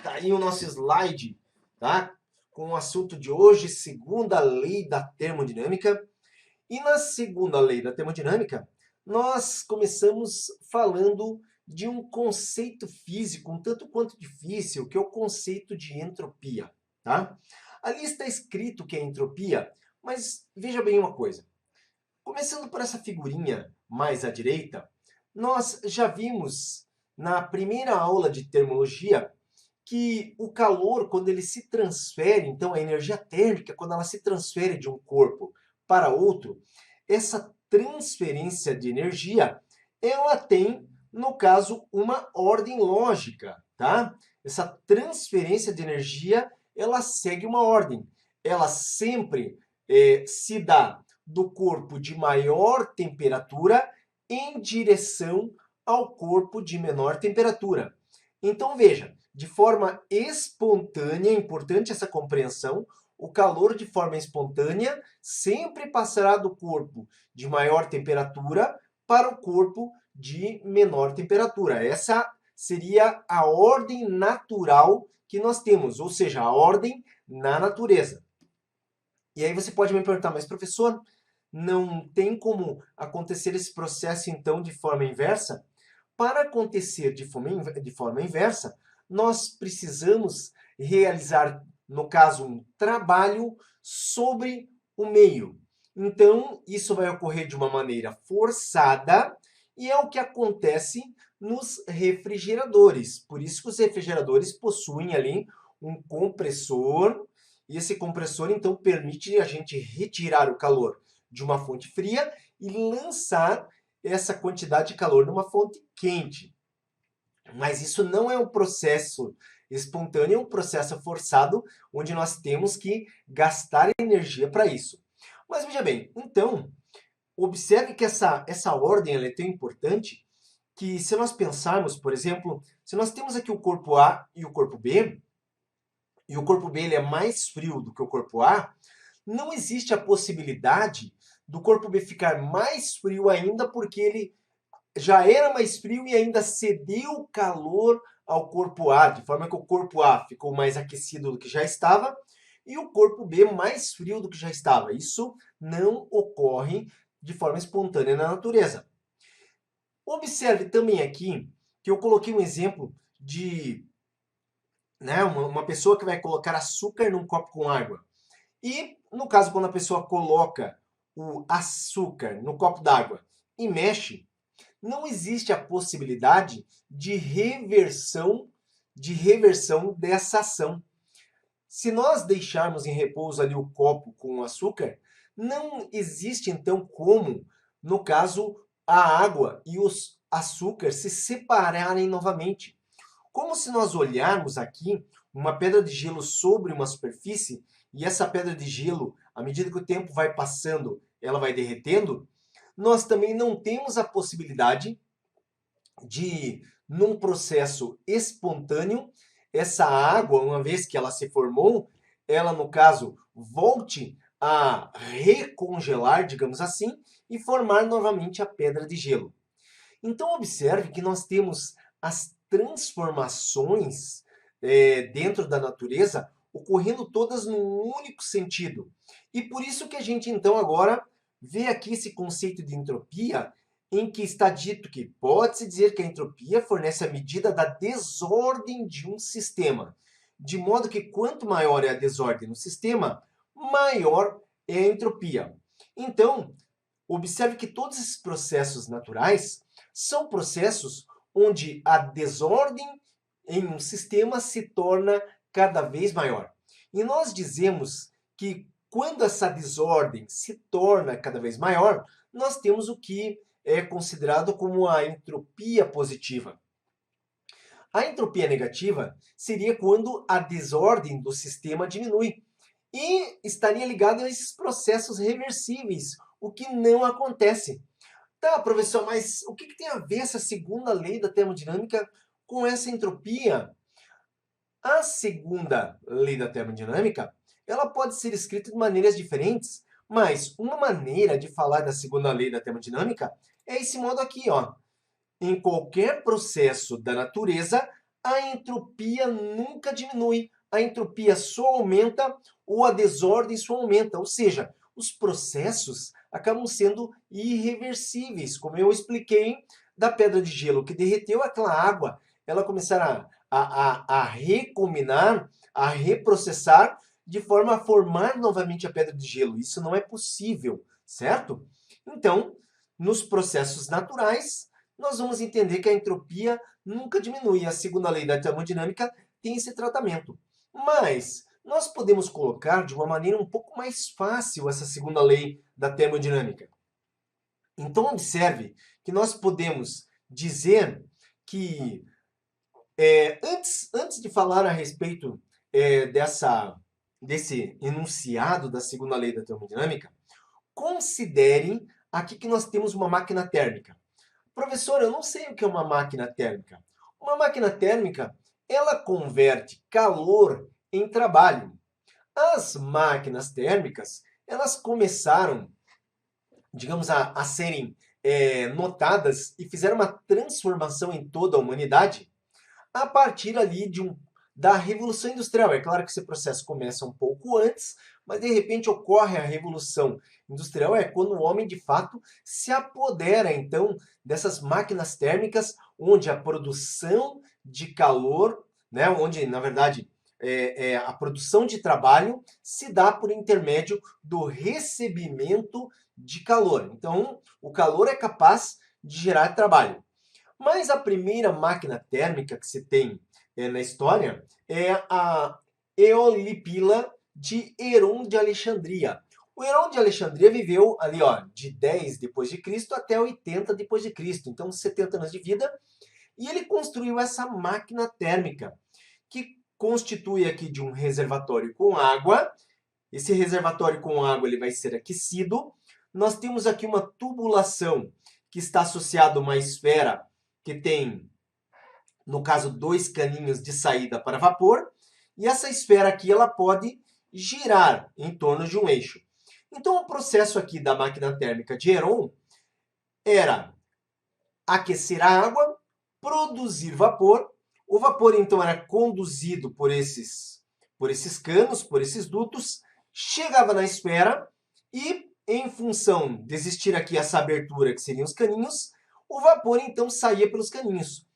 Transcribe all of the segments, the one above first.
Tá aí o nosso slide, tá? Com o assunto de hoje, segunda lei da termodinâmica. E na segunda lei da termodinâmica, nós começamos falando de um conceito físico um tanto quanto difícil, que é o conceito de entropia, tá? Ali está escrito que é entropia, mas veja bem uma coisa. Começando por essa figurinha mais à direita, nós já vimos na primeira aula de termologia que o calor, quando ele se transfere, então a energia térmica, quando ela se transfere de um corpo para outro, essa transferência de energia, ela tem, no caso, uma ordem lógica, tá? Essa transferência de energia, ela segue uma ordem. Ela sempre se dá do corpo de maior temperatura em direção ao corpo de menor temperatura. Então, veja, de forma espontânea, é importante essa compreensão, o calor de forma espontânea sempre passará do corpo de maior temperatura para o corpo de menor temperatura. Essa seria a ordem natural que nós temos, ou seja, a ordem na natureza. E aí você pode me perguntar, mas professor, não tem como acontecer esse processo então de forma inversa? Para acontecer de forma inversa, nós precisamos realizar, no caso, um trabalho sobre o meio. Então, isso vai ocorrer de uma maneira forçada e é o que acontece nos refrigeradores. Por isso que os refrigeradores possuem ali um compressor e esse compressor, então, permite a gente retirar o calor de uma fonte fria e lançar essa quantidade de calor numa fonte quente. Mas isso não é um processo espontâneo, é um processo forçado, onde nós temos que gastar energia para isso. Mas veja bem, então, observe que essa ordem ela é tão importante que se nós pensarmos, por exemplo, se nós temos aqui o corpo A e o corpo B, e o corpo B ele é mais frio do que o corpo A, não existe a possibilidade do corpo B ficar mais frio ainda porque ele já era mais frio e ainda cedeu calor ao corpo A, de forma que o corpo A ficou mais aquecido do que já estava e o corpo B mais frio do que já estava. Isso não ocorre de forma espontânea na natureza. Observe também aqui que eu coloquei um exemplo de uma pessoa que vai colocar açúcar num copo com água. E, no caso, quando a pessoa coloca o açúcar no copo d'água e mexe, não existe a possibilidade de reversão dessa ação. Se nós deixarmos em repouso ali o copo com o açúcar, não existe então como, no caso, a água e os açúcar se separarem novamente. Como se nós olharmos aqui uma pedra de gelo sobre uma superfície e essa pedra de gelo, à medida que o tempo vai passando, ela vai derretendo, nós também não temos a possibilidade de, num processo espontâneo, essa água, uma vez que ela se formou, ela, no caso, volte a recongelar, digamos assim, e formar novamente a pedra de gelo. Então, observe que nós temos as transformações dentro da natureza ocorrendo todas num único sentido. E por isso que a gente, então, agora vê aqui esse conceito de entropia, em que está dito que pode-se dizer que a entropia fornece a medida da desordem de um sistema, de modo que quanto maior é a desordem no sistema, maior é a entropia. Então, observe que todos esses processos naturais são processos onde a desordem em um sistema se torna cada vez maior. E nós dizemos que quando essa desordem se torna cada vez maior, nós temos o que é considerado como a entropia positiva. A entropia negativa seria quando a desordem do sistema diminui e estaria ligado a esses processos reversíveis, o que não acontece. Tá, professor, mas o que tem a ver essa segunda lei da termodinâmica com essa entropia? A segunda lei da termodinâmica, ela pode ser escrita de maneiras diferentes, mas uma maneira de falar da segunda lei da termodinâmica é esse modo aqui, ó. em qualquer processo da natureza, a entropia nunca diminui. A entropia só aumenta ou a desordem só aumenta. Ou seja, os processos acabam sendo irreversíveis. Como eu expliquei da pedra de gelo que derreteu, aquela água, ela começará a recombinar, a reprocessar, de forma a formar novamente a pedra de gelo. Isso não é possível, certo? Então, nos processos naturais, nós vamos entender que a entropia nunca diminui. A segunda lei da termodinâmica tem esse tratamento. Mas nós podemos colocar de uma maneira um pouco mais fácil essa segunda lei da termodinâmica. Então, observe que nós podemos dizer que, antes de falar a respeito desse enunciado da segunda lei da termodinâmica, considerem aqui que nós temos uma máquina térmica. Professor, eu não sei o que é uma máquina térmica. Uma máquina térmica, ela converte calor em trabalho. As máquinas térmicas, elas começaram, digamos, a serem notadas e fizeram uma transformação em toda a humanidade a partir ali da Revolução Industrial. É claro que esse processo começa um pouco antes, mas de repente ocorre a Revolução Industrial, é quando o homem de fato se apodera então dessas máquinas térmicas, onde a produção de calor, né, onde na verdade a produção de trabalho se dá por intermédio do recebimento de calor. Então, o calor é capaz de gerar trabalho. Mas a primeira máquina térmica que se tem na história é a Eolipila de Heron de Alexandria. O Heron de Alexandria viveu ali, ó, de 10 depois de Cristo até 80 depois de Cristo, então 70 anos de vida, e ele construiu essa máquina térmica, que constitui aqui de um reservatório com água. Esse reservatório com água ele vai ser aquecido. Nós temos aqui uma tubulação que está associada a uma esfera que tem, no caso, 2 caninhos de saída para vapor. E essa esfera aqui ela pode girar em torno de um eixo. Então, o processo aqui da máquina térmica de Heron era aquecer a água, produzir vapor. O vapor, então, era conduzido por esses canos, por esses dutos, chegava na esfera e, em função de existir aqui essa abertura, que seriam os caninhos, o vapor, então, saía pelos caninhos.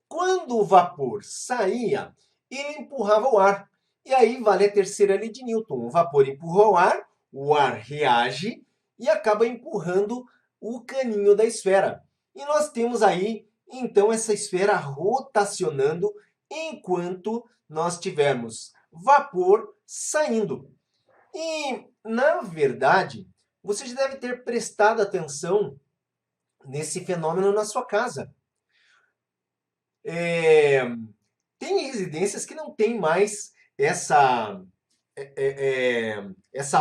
Quando o vapor saía, ele empurrava o ar. E aí vale a terceira lei de Newton. O vapor empurra o ar reage e acaba empurrando o caninho da esfera. E nós temos aí, então, essa esfera rotacionando enquanto nós tivermos vapor saindo. E, na verdade, você já deve ter prestado atenção nesse fenômeno na sua casa. Tem residências que não tem mais essa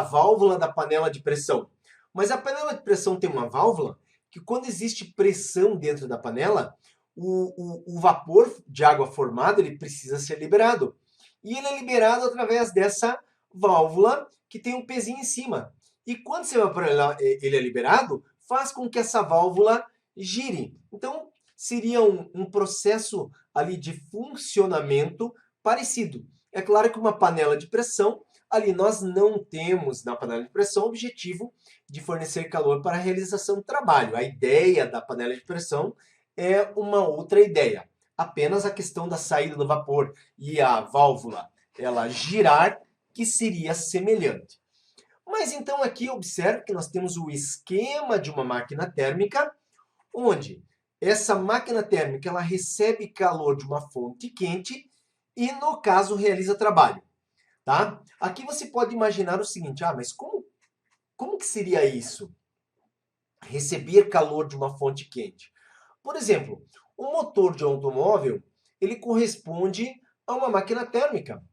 válvula da panela de pressão. Mas a panela de pressão tem uma válvula que, quando existe pressão dentro da panela, o vapor de água formado ele precisa ser liberado. E ele é liberado através dessa válvula que tem um pezinho em cima. E quando ele é liberado, faz com que essa válvula gire. Então, seria um processo ali de funcionamento parecido. É claro que uma panela de pressão, ali nós não temos na panela de pressão o objetivo de fornecer calor para a realização do trabalho. A ideia da panela de pressão é uma outra ideia. Apenas a questão da saída do vapor e a válvula ela girar, que seria semelhante. Mas então aqui observe que nós temos o esquema de uma máquina térmica, onde essa máquina térmica ela recebe calor de uma fonte quente e, no caso, realiza trabalho. Tá? Aqui você pode imaginar o seguinte, mas como que seria isso? Receber calor de uma fonte quente. Por exemplo, um motor de automóvel, ele corresponde a uma máquina térmica,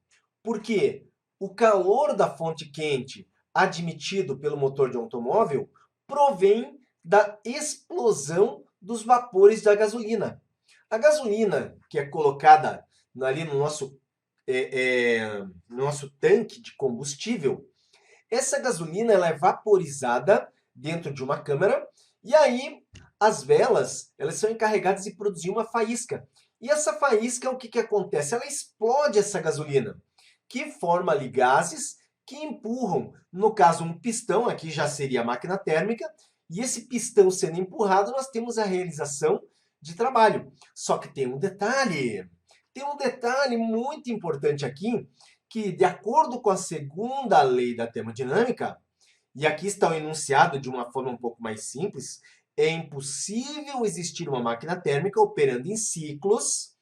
porque o calor da fonte quente admitido pelo motor de automóvel provém da explosão dos vapores da gasolina. A gasolina que é colocada ali no nosso tanque de combustível, essa gasolina ela é vaporizada dentro de uma câmara e aí as velas, elas são encarregadas de produzir uma faísca. E essa faísca, o que que acontece? Ela explode essa gasolina, que forma ali gases que empurram, no caso, um pistão, aqui já seria a máquina térmica, e esse pistão sendo empurrado, nós temos a realização de trabalho. Só que tem um detalhe muito importante aqui, que de acordo com a segunda lei da termodinâmica, e aqui está o enunciado de uma forma um pouco mais simples, é impossível existir uma máquina térmica operando em ciclos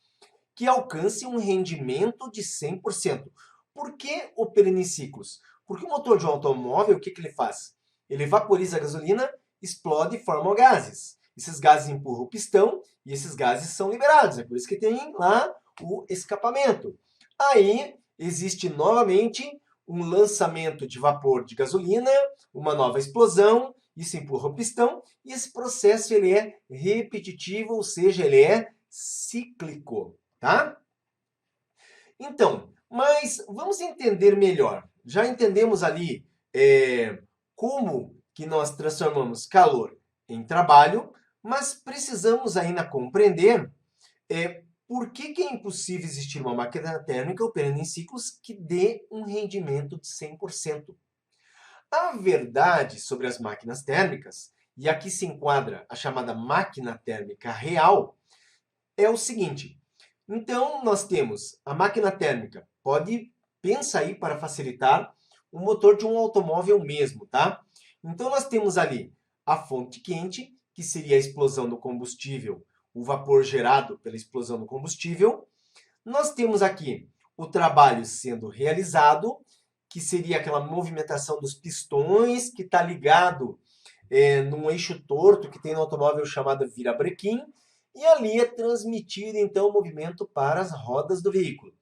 que alcance um rendimento de 100%. Por que operando em ciclos? Porque o motor de um automóvel, o que que ele faz? Ele vaporiza a gasolina, explode e forma gases. Esses gases empurram o pistão e esses gases são liberados. É por isso que tem lá o escapamento. Aí existe novamente um lançamento de vapor de gasolina, uma nova explosão, isso empurra o pistão, e esse processo ele é repetitivo, ou seja, ele é cíclico, tá? Então, mas vamos entender melhor. Já entendemos ali como que nós transformamos calor em trabalho, mas precisamos ainda compreender por que que é impossível existir uma máquina térmica operando em ciclos que dê um rendimento de 100%. A verdade sobre as máquinas térmicas, e aqui se enquadra a chamada máquina térmica real, é o seguinte. Então, nós temos a máquina térmica, pensa aí para facilitar, o motor de um automóvel mesmo, tá? Então, nós temos ali a fonte quente, que seria a explosão do combustível, o vapor gerado pela explosão do combustível. Nós temos aqui o trabalho sendo realizado, que seria aquela movimentação dos pistões, que está ligado num eixo torto que tem no automóvel chamado virabrequim, e ali é transmitido então o movimento para as rodas do veículo.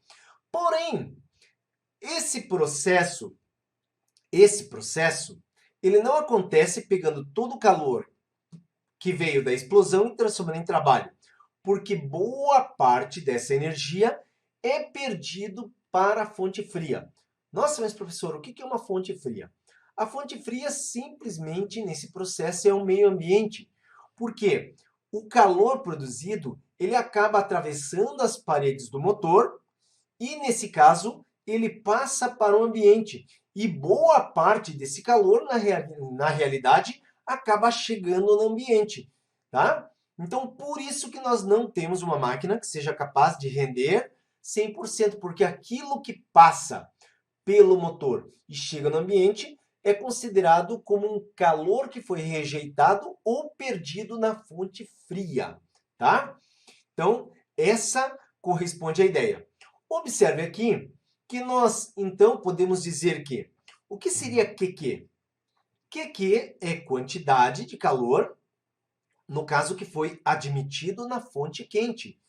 Porém, esse processo, ele não acontece pegando todo o calor que veio da explosão e transformando em trabalho, porque boa parte dessa energia é perdido para a fonte fria. Nossa, mas professor, o que é uma fonte fria? A fonte fria simplesmente nesse processo é o meio ambiente, porque o calor produzido ele acaba atravessando as paredes do motor e nesse caso ele passa para o ambiente e boa parte desse calor na realidade acaba chegando no ambiente, tá? Então por isso que nós não temos uma máquina que seja capaz de render 100%, porque aquilo que passa pelo motor e chega no ambiente é considerado como um calor que foi rejeitado ou perdido na fonte fria, tá? Então, essa corresponde à ideia. Observe aqui que nós, então, podemos dizer que o que seria QQ? QQ é quantidade de calor, no caso que foi admitido na fonte quente.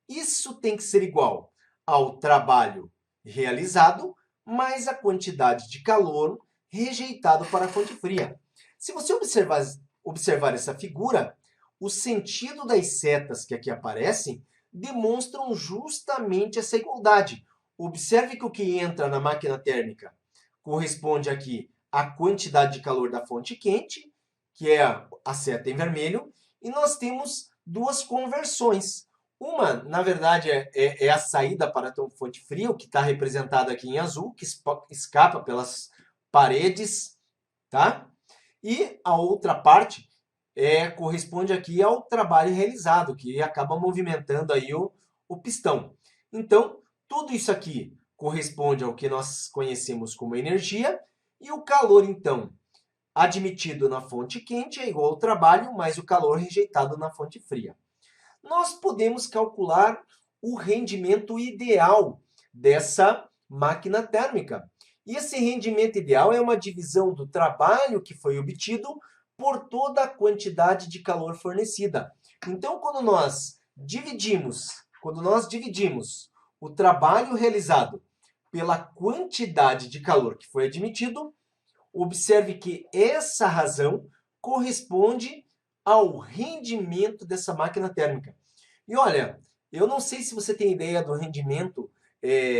Isso tem que ser igual ao trabalho realizado mais a quantidade de calor rejeitado para a fonte fria. Se você observar essa figura, o sentido das setas que aqui aparecem demonstram justamente essa igualdade. Observe que o que entra na máquina térmica corresponde aqui à quantidade de calor da fonte quente, que é a seta em vermelho, e nós temos duas conversões. Uma, na verdade, é a saída para a fonte fria, o que está representado aqui em azul, que escapa pelas paredes, tá? E a outra parte corresponde aqui ao trabalho realizado, que acaba movimentando aí o pistão. Então, tudo isso aqui corresponde ao que nós conhecemos como energia, e o calor, então, admitido na fonte quente é igual ao trabalho mais o calor rejeitado na fonte fria. Nós podemos calcular o rendimento ideal dessa máquina térmica. E esse rendimento ideal é uma divisão do trabalho que foi obtido por toda a quantidade de calor fornecida. Então, quando nós dividimos o trabalho realizado pela quantidade de calor que foi admitido, observe que essa razão corresponde ao rendimento dessa máquina térmica. E olha, eu não sei se você tem ideia do rendimento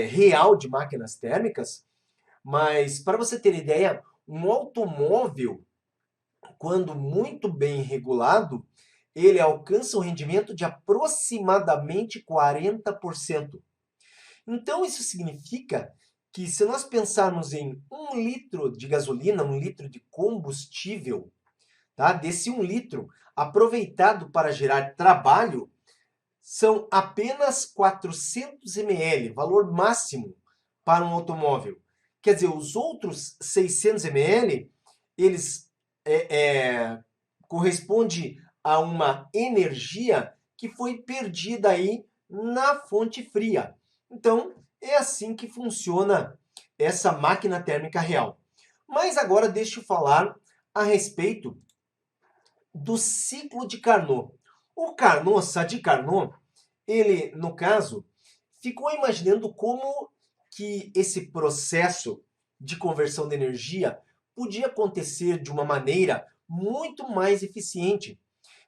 real de máquinas térmicas, mas para você ter ideia, um automóvel, quando muito bem regulado, ele alcança um rendimento de aproximadamente 40%. Então, isso significa que se nós pensarmos em 1 litro de gasolina, 1 litro de combustível, tá? Desse 1 litro aproveitado para gerar trabalho, são apenas 400 ml, valor máximo para um automóvel. Quer dizer, os outros 600 ml, eles correspondem a uma energia que foi perdida aí na fonte fria. Então, é assim que funciona essa máquina térmica real. Mas agora deixa eu falar a respeito do ciclo de Carnot. O Carnot, Sadi Carnot, ele, no caso, ficou imaginando como que esse processo de conversão de energia podia acontecer de uma maneira muito mais eficiente.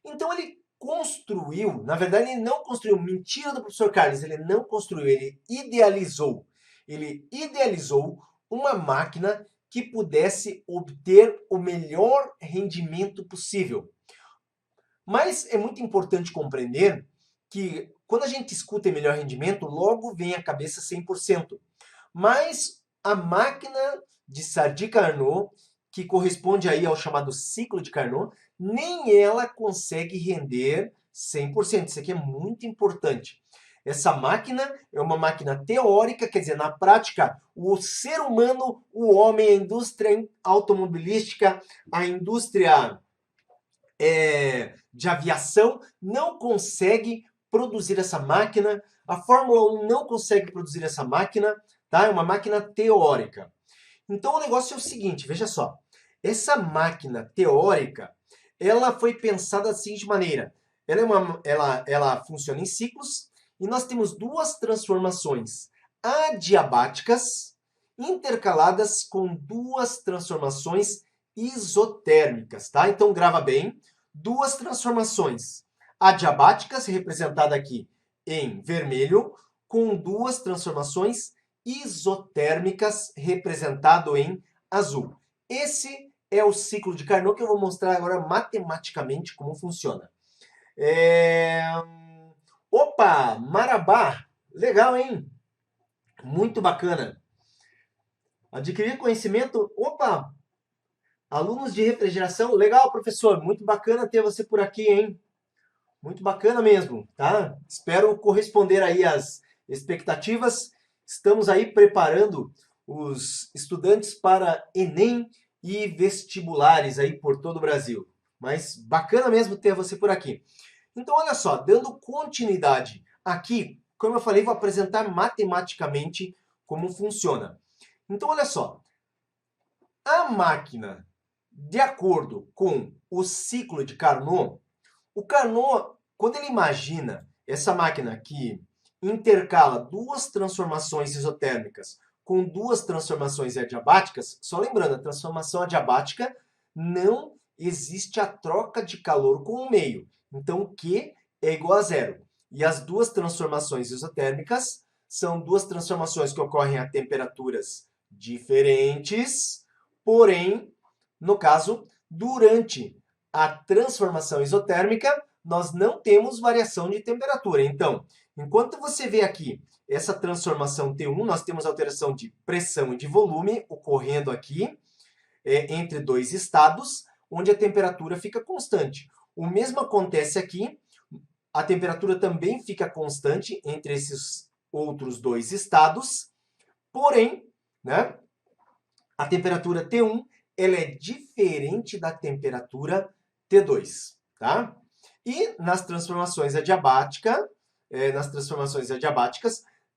Então ele construiu, na verdade ele não construiu, mentira do professor Carlos, ele não construiu, ele idealizou. Ele idealizou uma máquina que pudesse obter o melhor rendimento possível. Mas é muito importante compreender que quando a gente escuta em melhor rendimento, logo vem à cabeça 100%. Mas a máquina de Sadi Carnot, que corresponde aí ao chamado ciclo de Carnot, nem ela consegue render 100%. Isso aqui é muito importante. Essa máquina é uma máquina teórica, quer dizer, na prática, o ser humano, o homem, a indústria automobilística, a indústria de aviação não consegue produzir essa máquina, a Fórmula 1 não consegue produzir essa máquina, tá? É uma máquina teórica. Então o negócio é o seguinte, veja só, essa máquina teórica, ela foi pensada da seguinte maneira, ela funciona em ciclos e nós temos duas transformações adiabáticas intercaladas com duas transformações isotérmicas, tá? Então grava bem, duas transformações adiabáticas, representada aqui em vermelho, com duas transformações isotérmicas, representado em azul. Esse é o ciclo de Carnot que eu vou mostrar agora matematicamente como funciona. Opa, Marabá, legal, hein? Muito bacana. Adquirir conhecimento, opa, alunos de refrigeração, legal, professor, muito bacana ter você por aqui, hein? Muito bacana mesmo, tá? Espero corresponder aí às expectativas. Estamos aí preparando os estudantes para Enem e vestibulares aí por todo o Brasil. Mas bacana mesmo ter você por aqui. Então, olha só, dando continuidade aqui, como eu falei, vou apresentar matematicamente como funciona. Então, olha só, a máquina, de acordo com o ciclo de Carnot, o Carnot, quando ele imagina essa máquina que intercala duas transformações isotérmicas com duas transformações adiabáticas, só lembrando, a transformação adiabática não existe a troca de calor com o meio. Então, Q é igual a zero. E as duas transformações isotérmicas são duas transformações que ocorrem a temperaturas diferentes, porém, no caso, durante a transformação isotérmica, nós não temos variação de temperatura. Então, enquanto você vê aqui essa transformação T1, nós temos alteração de pressão e de volume ocorrendo aqui entre dois estados, onde a temperatura fica constante. O mesmo acontece aqui, a temperatura também fica constante entre esses outros dois estados, porém, né, a temperatura T1 ela é diferente da temperatura T2, tá? E nas transformações adiabáticas,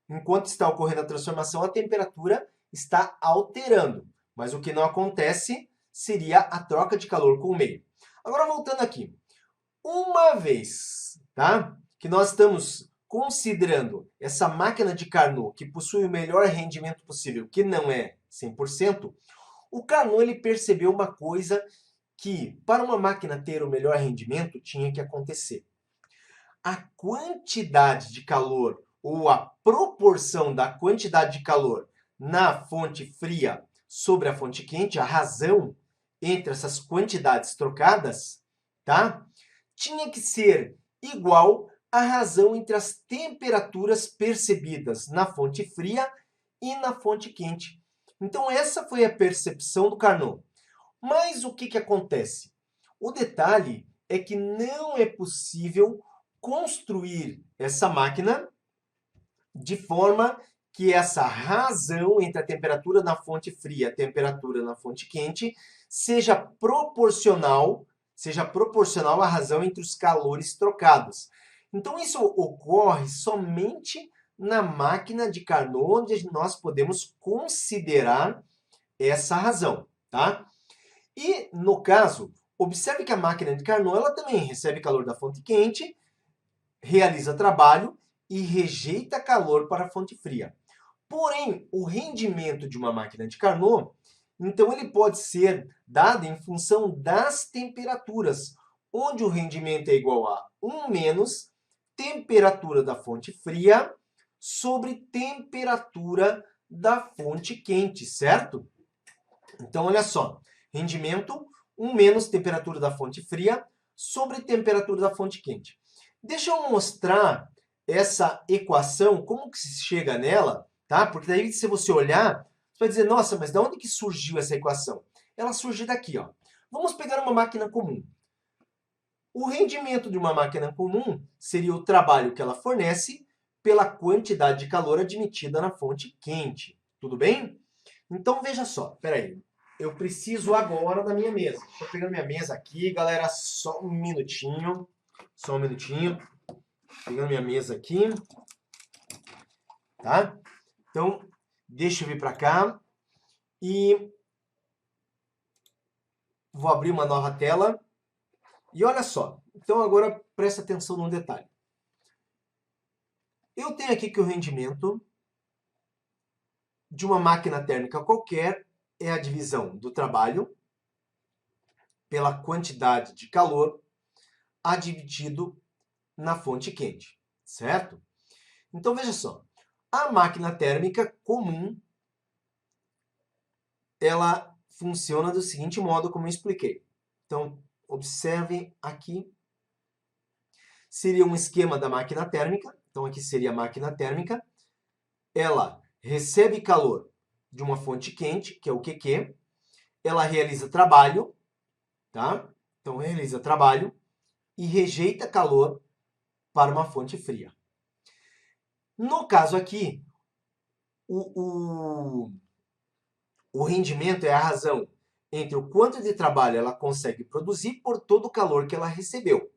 enquanto está ocorrendo a transformação, a temperatura está alterando. Mas o que não acontece seria a troca de calor com o meio. Agora, voltando aqui. Uma vez, tá, que nós estamos considerando essa máquina de Carnot, que possui o melhor rendimento possível, que não é 100%, o Carnot ele percebeu uma coisa que, para uma máquina ter o melhor rendimento, tinha que acontecer. A quantidade de calor, ou a proporção da quantidade de calor na fonte fria sobre a fonte quente, a razão entre essas quantidades trocadas, tá? tinha que ser igual à razão entre as temperaturas percebidas na fonte fria e na fonte quente. Então, essa foi a percepção do Carnot. Mas o que acontece? O detalhe é que não é possível construir essa máquina de forma que essa razão entre a temperatura na fonte fria e a temperatura na fonte quente seja proporcional à razão entre os calores trocados. Então, isso ocorre somente na máquina de Carnot, onde nós podemos considerar essa razão, tá? E, no caso, observe que a máquina de Carnot ela também recebe calor da fonte quente, realiza trabalho e rejeita calor para a fonte fria. Porém, o rendimento de uma máquina de Carnot, então ele pode ser dado em função das temperaturas, onde o rendimento é igual a 1 menos temperatura da fonte fria sobre temperatura da fonte quente, certo? Então, olha só, rendimento 1 menos temperatura da fonte fria sobre temperatura da fonte quente. Deixa eu mostrar essa equação, como que se chega nela, tá? Porque daí, se você olhar, você vai dizer, nossa, mas de onde que surgiu essa equação? Ela surge daqui, ó. Vamos pegar uma máquina comum. O rendimento de uma máquina comum seria o trabalho que ela fornece pela quantidade de calor admitida na fonte quente. Tudo bem? Então, veja só, peraí. Eu preciso agora da minha mesa. Estou pegando minha mesa aqui, galera, só um minutinho. Só um minutinho. Pegando minha mesa aqui. Tá? Então, deixa eu vir para cá. E vou abrir uma nova tela. E olha só. Então, agora presta atenção num detalhe. Eu tenho aqui que o rendimento de uma máquina térmica qualquer é a divisão do trabalho pela quantidade de calor dividido na fonte quente, certo? Então, veja só. A máquina térmica comum, ela funciona do seguinte modo, como eu expliquei. Então, observem aqui. Seria um esquema da máquina térmica. Então, aqui seria a máquina térmica. Ela recebe calor de uma fonte quente, que é o QQ. Ela realiza trabalho, tá? Então, realiza trabalho e rejeita calor para uma fonte fria. No caso aqui, o rendimento é a razão entre o quanto de trabalho ela consegue produzir por todo o calor que ela recebeu.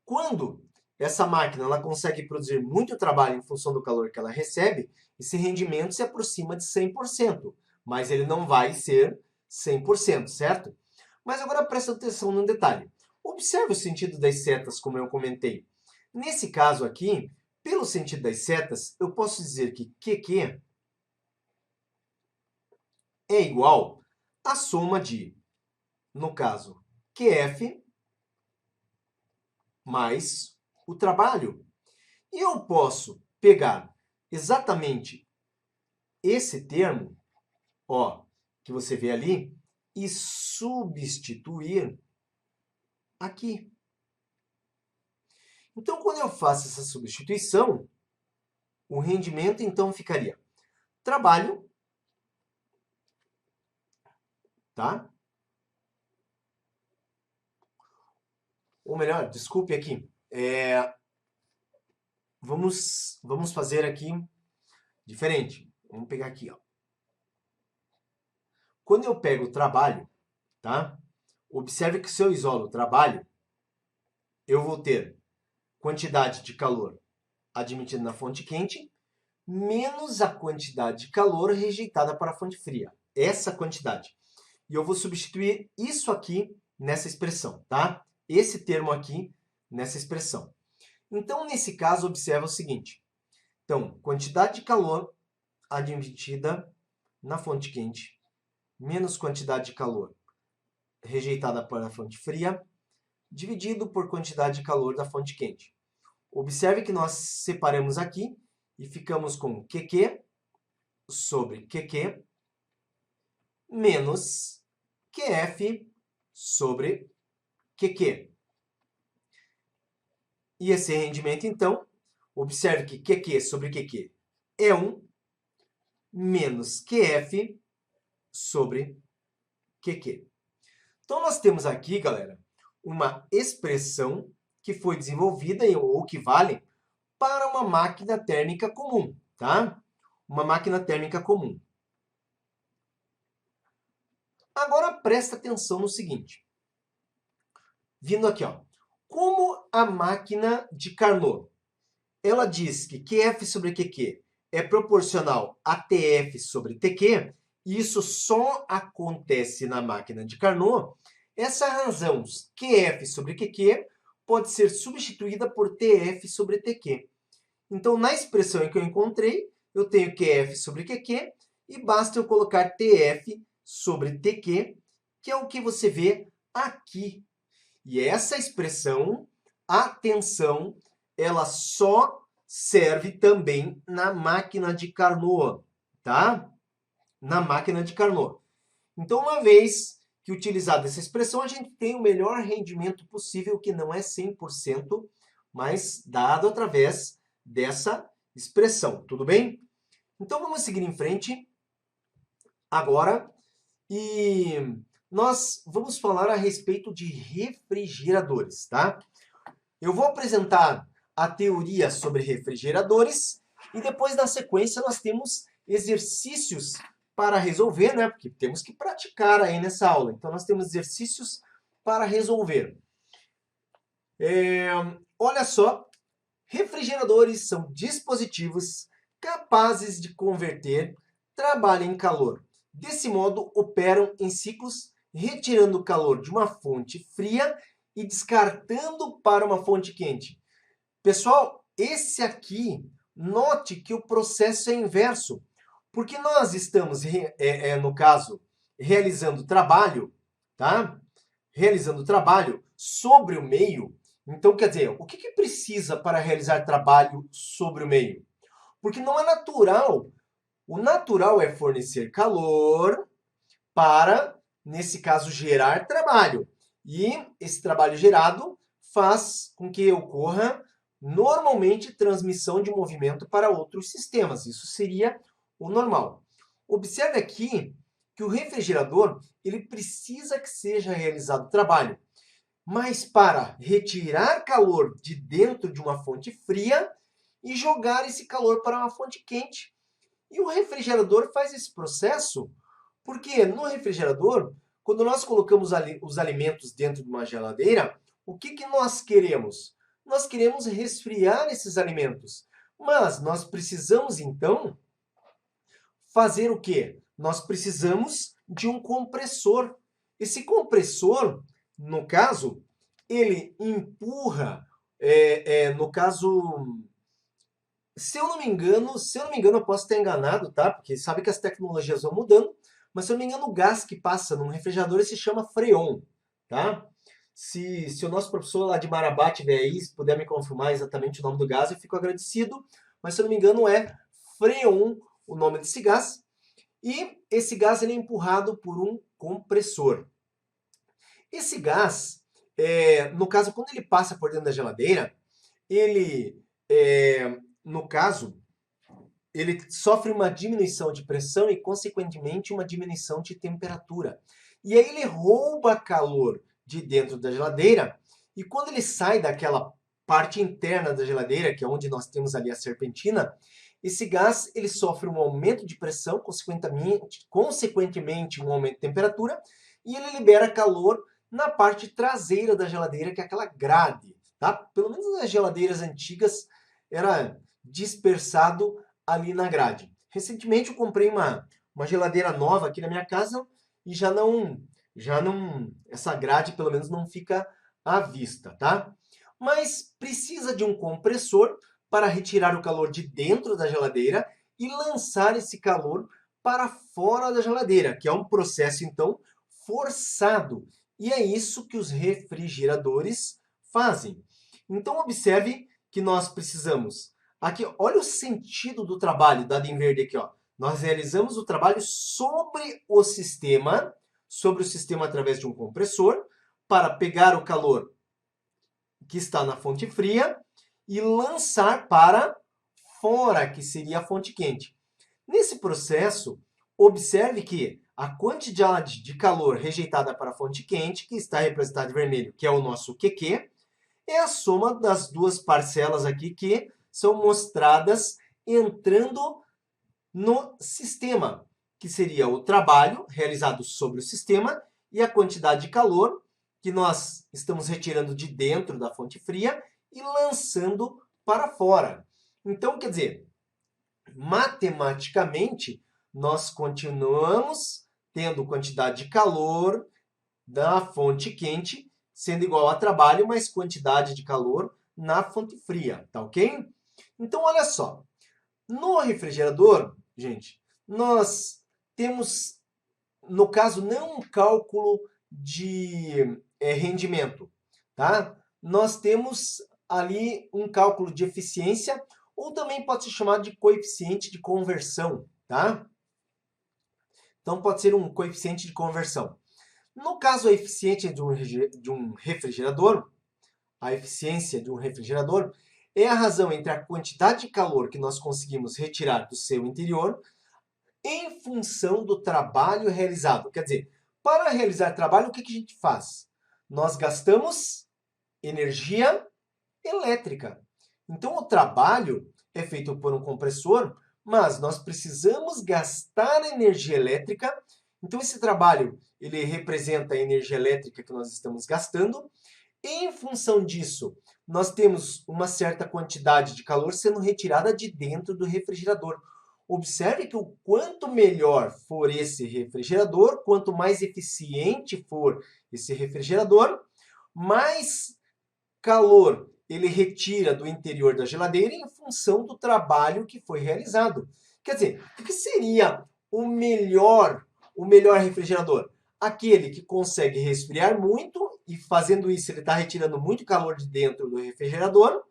Quando essa máquina ela consegue produzir muito trabalho em função do calor que ela recebe, esse rendimento se aproxima de 100%, mas ele não vai ser 100%, certo? Mas agora presta atenção num detalhe. Observe o sentido das setas, como eu comentei. Nesse caso aqui, pelo sentido das setas, eu posso dizer que QQ é igual à soma de, no caso, QF mais o trabalho. E eu posso pegar exatamente esse termo, ó, que você vê ali, e substituir aqui. Então, quando eu faço essa substituição, o rendimento então ficaria trabalho, tá? Ou melhor, desculpe aqui, vamos fazer aqui diferente. Vamos pegar aqui, ó. Quando eu pego o trabalho, tá? Observe que se eu isolo o trabalho, eu vou ter quantidade de calor admitida na fonte quente, menos a quantidade de calor rejeitada para a fonte fria. Essa quantidade. E eu vou substituir isso aqui nessa expressão, tá? Esse termo aqui nessa expressão. Então, nesse caso, observa o seguinte. Então, quantidade de calor admitida na fonte quente, menos quantidade de calor rejeitada para a fonte fria, dividido por quantidade de calor da fonte quente. Observe que nós separamos aqui e ficamos com QQ sobre QQ menos QF sobre QQ. E esse rendimento, então, observe que QQ sobre QQ é 1 menos QF sobre QQ. Então, nós temos aqui, galera, uma expressão que foi desenvolvida ou que vale para uma máquina térmica comum, tá? Uma máquina térmica comum. Agora, presta atenção no seguinte. Vindo aqui, ó. Como a máquina de Carnot, ela diz que QF sobre QQ é proporcional a TF sobre TQ, e isso só acontece na máquina de Carnot, essa razão QF sobre QQ pode ser substituída por TF sobre TQ. Então, na expressão em que eu encontrei, eu tenho QF sobre QQ, e basta eu colocar TF sobre TQ, que é o que você vê aqui. E essa expressão, atenção, ela só serve também na máquina de Carnot, tá? Na máquina de Carnot. Então, uma vez que utilizada essa expressão, a gente tem o melhor rendimento possível, que não é 100%, mas dado através dessa expressão, tudo bem? Então, vamos seguir em frente agora e nós vamos falar a respeito de refrigeradores, tá? Eu vou apresentar a teoria sobre refrigeradores e depois, na sequência, nós temos exercícios para resolver, né? Porque temos que praticar aí nessa aula. Então, nós temos exercícios para resolver. Olha só, refrigeradores são dispositivos capazes de converter trabalho em calor. Desse modo, operam em ciclos, retirando o calor de uma fonte fria e descartando para uma fonte quente. Pessoal, esse aqui, note que o processo é inverso, porque nós estamos, no caso, realizando trabalho, tá? Realizando trabalho sobre o meio. Então, quer dizer, o que precisa para realizar trabalho sobre o meio? Porque não é natural. O natural é fornecer calor para, nesse caso, gerar trabalho. E esse trabalho gerado faz com que ocorra, normalmente, transmissão de movimento para outros sistemas. Isso seria o normal. Observe aqui que o refrigerador ele precisa que seja realizado trabalho, mas para retirar calor de dentro de uma fonte fria e jogar esse calor para uma fonte quente. E o refrigerador faz esse processo porque no refrigerador, quando nós colocamos os alimentos dentro de uma geladeira, o que nós queremos? Nós queremos resfriar esses alimentos. Mas nós precisamos, então, fazer o quê? Nós precisamos de um compressor. Esse compressor, no caso, ele empurra, no caso, se eu não me engano, eu posso estar enganado, tá? Porque sabe que as tecnologias vão mudando, mas se eu não me engano, o gás que passa num refrigerador se chama freon, tá? Se o nosso professor lá de Marabá tiver aí, se puder me confirmar exatamente o nome do gás, eu fico agradecido. Mas se eu não me engano, é freon o nome desse gás. E esse gás ele é empurrado por um compressor. Esse gás, no caso, quando ele passa por dentro da geladeira, ele, no caso, ele sofre uma diminuição de pressão e, consequentemente, uma diminuição de temperatura. E aí ele rouba calor de dentro da geladeira e quando ele sai daquela parte interna da geladeira, que é onde nós temos ali a serpentina, esse gás ele sofre um aumento de pressão, consequentemente um aumento de temperatura, e ele libera calor na parte traseira da geladeira, que é aquela grade, tá? Pelo menos nas geladeiras antigas era dispersado ali na grade. Recentemente eu comprei uma geladeira nova aqui na minha casa e já não, essa grade pelo menos não fica à vista, tá? Mas precisa de um compressor para retirar o calor de dentro da geladeira e lançar esse calor para fora da geladeira, que é um processo, então, forçado. E é isso que os refrigeradores fazem. Então, observe que nós precisamos... Aqui, olha o sentido do trabalho, dado em verde aqui, ó. Nós realizamos o trabalho sobre o sistema através de um compressor, para pegar o calor que está na fonte fria e lançar para fora, que seria a fonte quente. Nesse processo, observe que a quantidade de calor rejeitada para a fonte quente, que está representada em vermelho, que é o nosso QQ, é a soma das duas parcelas aqui que são mostradas entrando no sistema, que seria o trabalho realizado sobre o sistema e a quantidade de calor que nós estamos retirando de dentro da fonte fria e lançando para fora. Então, quer dizer, matematicamente, nós continuamos tendo quantidade de calor da fonte quente sendo igual a trabalho mais quantidade de calor na fonte fria, tá ok? Então, olha só. No refrigerador, gente, nós temos, no caso, não um cálculo de rendimento, tá? Nós temos ali um cálculo de eficiência, ou também pode ser chamado de coeficiente de conversão, tá? Então, pode ser um coeficiente de conversão. No caso, a eficiência de um refrigerador, a eficiência de um refrigerador é a razão entre a quantidade de calor que nós conseguimos retirar do seu interior em função do trabalho realizado. Quer dizer, para realizar trabalho, o que a gente faz? Nós gastamos energia elétrica. Então, o trabalho é feito por um compressor, mas nós precisamos gastar energia elétrica. Então, esse trabalho ele representa a energia elétrica que nós estamos gastando. Em função disso, nós temos uma certa quantidade de calor sendo retirada de dentro do refrigerador. Observe que o quanto melhor for esse refrigerador, quanto mais eficiente for esse refrigerador, mais calor ele retira do interior da geladeira em função do trabalho que foi realizado. Quer dizer, o que seria o melhor refrigerador? Aquele que consegue resfriar muito e fazendo isso ele está retirando muito calor de dentro do refrigerador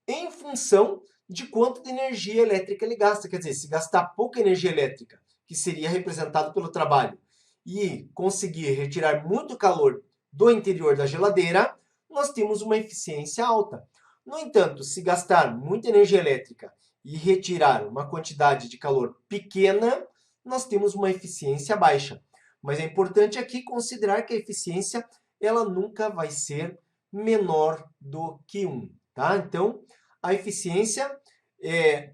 em função de quanto de energia elétrica ele gasta. Quer dizer, se gastar pouca energia elétrica, que seria representado pelo trabalho, e conseguir retirar muito calor do interior da geladeira, nós temos uma eficiência alta. No entanto, se gastar muita energia elétrica e retirar uma quantidade de calor pequena, nós temos uma eficiência baixa. Mas é importante aqui considerar que a eficiência ela nunca vai ser menor do que 1. Tá? Então, a eficiência,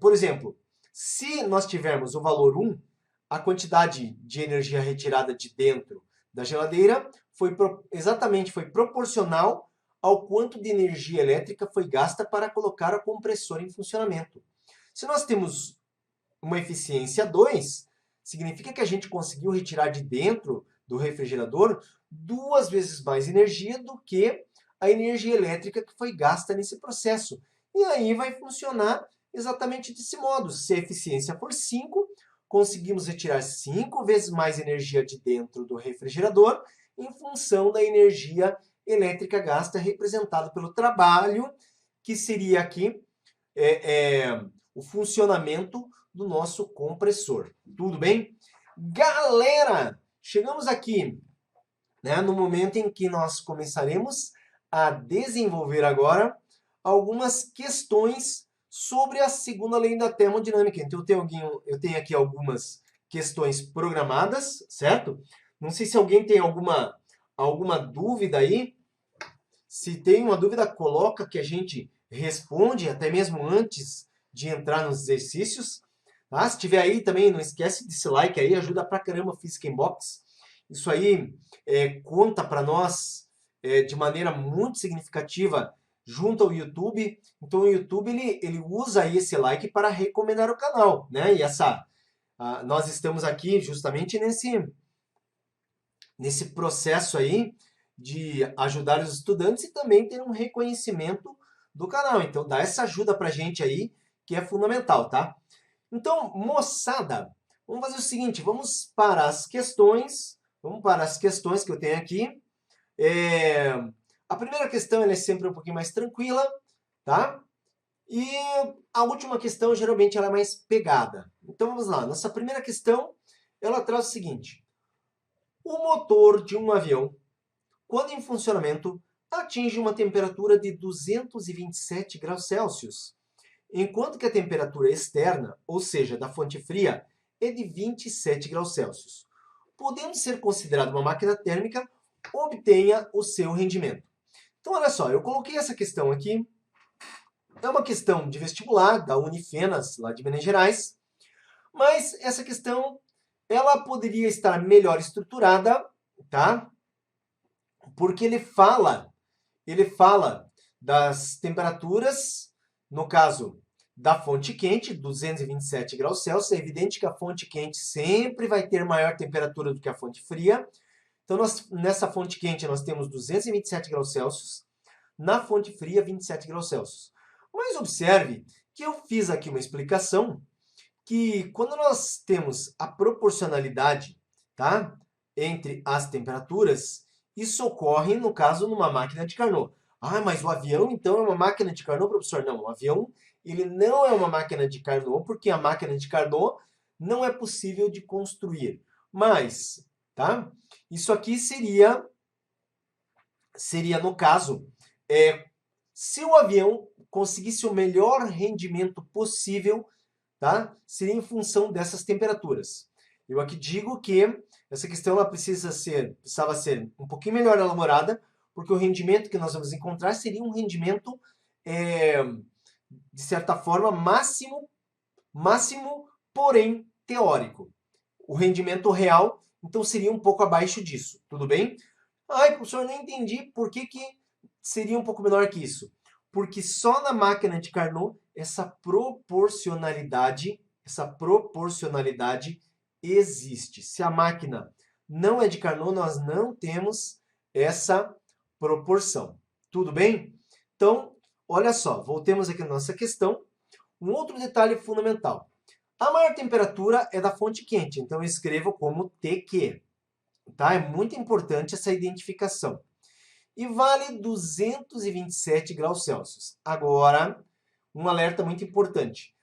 por exemplo, se nós tivermos o valor 1, a quantidade de energia retirada de dentro da geladeira foi proporcional ao quanto de energia elétrica foi gasta para colocar o compressor em funcionamento. Se nós temos uma eficiência 2, significa que a gente conseguiu retirar de dentro do refrigerador 2 vezes mais energia do que a energia elétrica que foi gasta nesse processo. E aí vai funcionar exatamente desse modo. Se a eficiência for 5, conseguimos retirar 5 vezes mais energia de dentro do refrigerador em função da energia elétrica gasta representada pelo trabalho, que seria aqui o funcionamento do nosso compressor. Tudo bem? Galera, chegamos aqui, né, no momento em que nós começaremos a desenvolver agora algumas questões sobre a segunda lei da termodinâmica. Então, eu tenho aqui algumas questões programadas, certo? Não sei se alguém tem alguma dúvida aí. Se tem uma dúvida, coloca que a gente responde, até mesmo antes de entrar nos exercícios. Tá? Se tiver aí também, não esquece desse like aí, ajuda pra caramba a Physics in Box. Isso aí conta para nós de maneira muito significativa junto ao YouTube. Então o YouTube ele usa aí esse like para recomendar o canal, né? E nós estamos aqui justamente nesse processo aí de ajudar os estudantes e também ter um reconhecimento do canal. Então dá essa ajuda pra gente aí, que é fundamental, tá? Então, moçada, vamos fazer o seguinte, vamos para as questões que eu tenho aqui. A primeira questão ela é sempre um pouquinho mais tranquila, tá? E a última questão, geralmente, ela é mais pegada. Então, vamos lá. Nossa primeira questão, ela traz o seguinte. O motor de um avião, quando em funcionamento, atinge uma temperatura de 227 graus Celsius, enquanto que a temperatura externa, ou seja, da fonte fria, é de 27 graus Celsius. Podendo ser considerada uma máquina térmica, obtenha o seu rendimento. Então, olha só, eu coloquei essa questão aqui. É uma questão de vestibular, da Unifenas, lá de Minas Gerais. Mas essa questão, ela poderia estar melhor estruturada, tá? Porque ele fala das temperaturas, no caso da fonte quente, 227 graus Celsius. É evidente que a fonte quente sempre vai ter maior temperatura do que a fonte fria. Então, nessa fonte quente, nós temos 227 graus Celsius. Na fonte fria, 27 graus Celsius. Mas observe que eu fiz aqui uma explicação que quando nós temos a proporcionalidade, tá, entre as temperaturas, isso ocorre, no caso, numa máquina de Carnot. Ah, mas o avião, então, é uma máquina de Carnot, professor? Não, o avião, ele não é uma máquina de Carnot, porque a máquina de Carnot não é possível de construir. Mas, tá? Isso aqui seria no caso, se o avião conseguisse o melhor rendimento possível, tá? Seria em função dessas temperaturas. Eu aqui digo que essa questão ela precisava ser um pouquinho melhor elaborada, porque o rendimento que nós vamos encontrar seria um rendimento, de certa forma, máximo, porém teórico. O rendimento real, então, seria um pouco abaixo disso, tudo bem? Ai, professor, não entendi por que seria um pouco menor que isso. Porque só na máquina de Carnot essa proporcionalidade existe. Se a máquina não é de Carnot, nós não temos essa proporção. Tudo bem? Então, olha só, voltemos aqui na nossa questão. Um outro detalhe fundamental. A maior temperatura é da fonte quente, então eu escrevo como TQ. Tá? É muito importante essa identificação. E vale 227 graus Celsius. Agora, um alerta muito importante.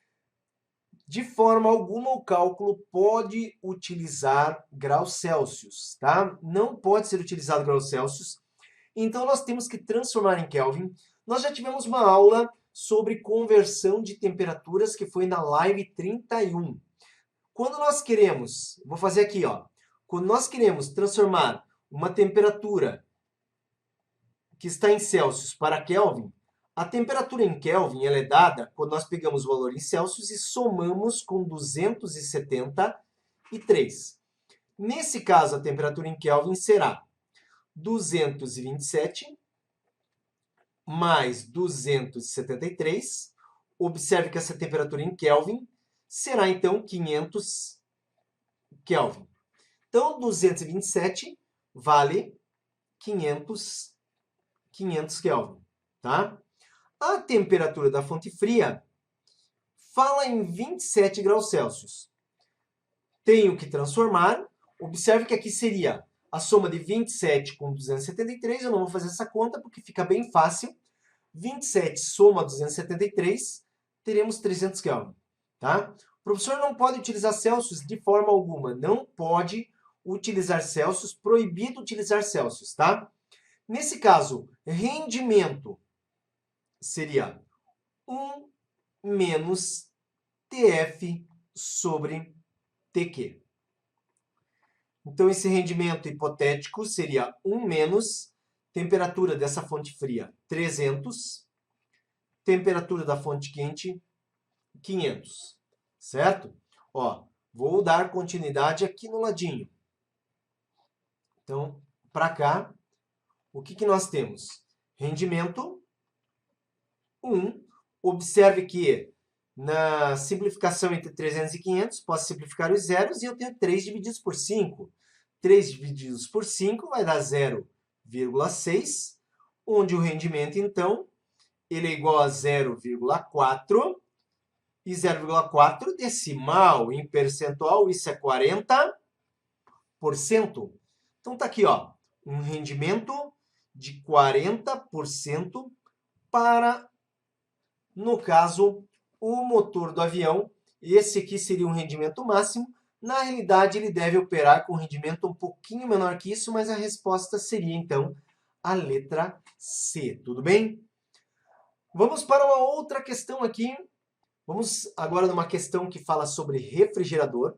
De forma alguma, o cálculo pode utilizar graus Celsius, tá? Não pode ser utilizado graus Celsius. Então, nós temos que transformar em Kelvin. Nós já tivemos uma aula sobre conversão de temperaturas, que foi na live 31. Quando nós queremos, vou fazer aqui, ó. Quando nós queremos transformar uma temperatura que está em Celsius para Kelvin, a temperatura em Kelvin ela é dada quando nós pegamos o valor em Celsius e somamos com 273. Nesse caso, a temperatura em Kelvin será 227 mais 273. Observe que essa temperatura em Kelvin será, então, 500 Kelvin. Então, 227 vale 500 Kelvin, tá? A temperatura da fonte fria fala em 27 graus Celsius. Tenho que transformar. Observe que aqui seria a soma de 27 com 273. Eu não vou fazer essa conta porque fica bem fácil. 27 soma 273, teremos 300 Kelvin, tá? O professor não pode utilizar Celsius de forma alguma. Não pode utilizar Celsius, proibido utilizar Celsius, tá? Nesse caso, rendimento seria 1 menos TF sobre TQ. Então, esse rendimento hipotético seria 1 menos temperatura dessa fonte fria, 300, temperatura da fonte quente, 500, certo? Ó, vou dar continuidade aqui no ladinho. Então, para cá, o que nós temos? Rendimento 1. Observe que na simplificação entre 300 e 500, posso simplificar os zeros e eu tenho 3 divididos por 5. 3 divididos por 5 vai dar 0,6, onde o rendimento, então, ele é igual a 0,4. E 0,4 decimal em percentual, isso é 40%. Então, tá aqui, ó, um rendimento de 40% para, no caso, o motor do avião. Esse aqui seria um rendimento máximo. Na realidade, ele deve operar com um rendimento um pouquinho menor que isso, mas a resposta seria, então, a letra C, tudo bem? Vamos para uma outra questão aqui. Vamos agora numa questão que fala sobre refrigerador.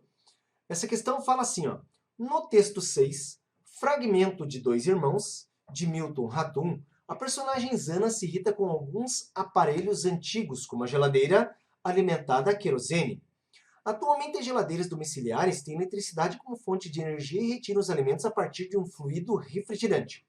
Essa questão fala assim, ó. No texto 6, fragmento de Dois Irmãos, de Milton Ratum, a personagem Zana se irrita com alguns aparelhos antigos, como a geladeira alimentada a querosene. Atualmente, as geladeiras domiciliares têm eletricidade como fonte de energia e retiram os alimentos a partir de um fluido refrigerante.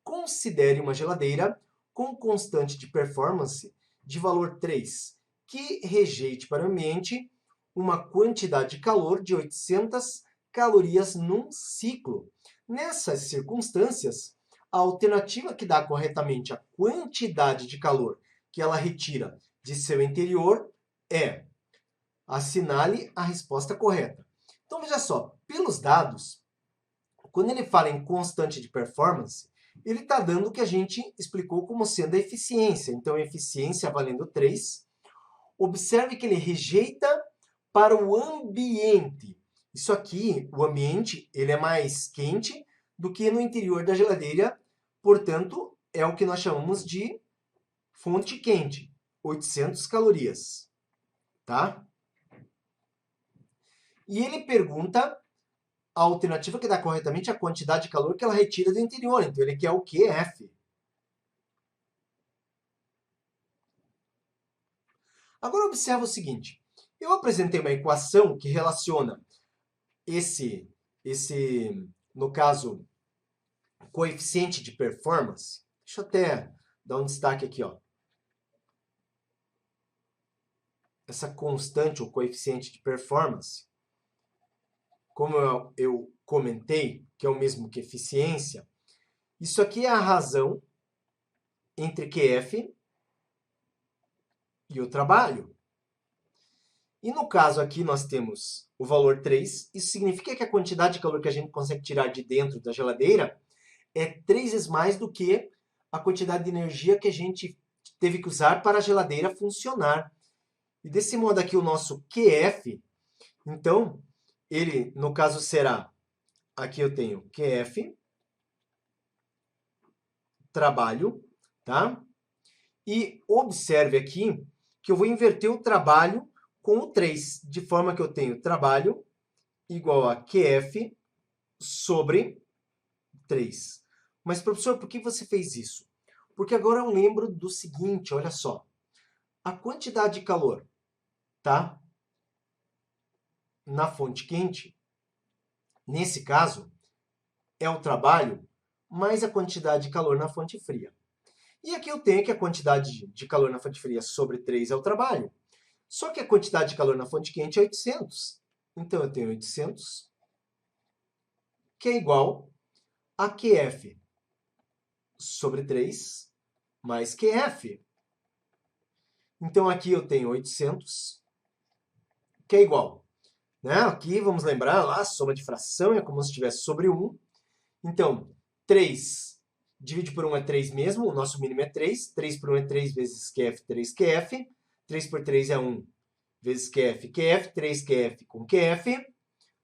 Considere uma geladeira com constante de performance de valor 3, que rejeite para o ambiente uma quantidade de calor de 800 calorias num ciclo. Nessas circunstâncias, a alternativa que dá corretamente a quantidade de calor que ela retira de seu interior é: assinale a resposta correta. Então, veja só, pelos dados, quando ele fala em constante de performance, ele está dando o que a gente explicou como sendo a eficiência. Então, eficiência valendo 3. Observe que ele rejeita para o ambiente. Isso aqui, o ambiente, ele é mais quente do que no interior da geladeira. Portanto, é o que nós chamamos de fonte quente. 800 calorias. Tá? E ele pergunta a alternativa que dá corretamente a quantidade de calor que ela retira do interior. Então, ele quer o QF. Agora, observa o seguinte. Eu apresentei uma equação que relaciona no caso, coeficiente de performance. Deixa eu até dar um destaque aqui, ó. Essa constante, o coeficiente de performance, como eu comentei, que é o mesmo que eficiência, isso aqui é a razão entre QF e o trabalho. E no caso aqui nós temos o valor 3, isso significa que a quantidade de calor que a gente consegue tirar de dentro da geladeira é 3 vezes mais do que a quantidade de energia que a gente teve que usar para a geladeira funcionar. E desse modo aqui o nosso QF, então, ele no caso será, aqui eu tenho QF, trabalho, tá? E observe aqui que eu vou inverter o trabalho com o 3, de forma que eu tenho trabalho igual a QF sobre 3. Mas, professor, por que você fez isso? Porque agora eu lembro do seguinte, olha só. A quantidade de calor, tá? Na fonte quente, nesse caso, é o trabalho mais a quantidade de calor na fonte fria. E aqui eu tenho que a quantidade de calor na fonte fria sobre 3 é o trabalho. Só que a quantidade de calor na fonte quente é 800. Então, eu tenho 800, que é igual a QF sobre 3 mais QF. Então, aqui eu tenho 800, que é igual. Né? Aqui, vamos lembrar lá, a soma de fração é como se estivesse sobre 1. Então, 3 divide por 1 é 3 mesmo, o nosso mínimo é 3. 3 por 1 é 3 vezes QF, 3 QF. 3 por 3 é 1 vezes QF, QF. 3 QF com QF.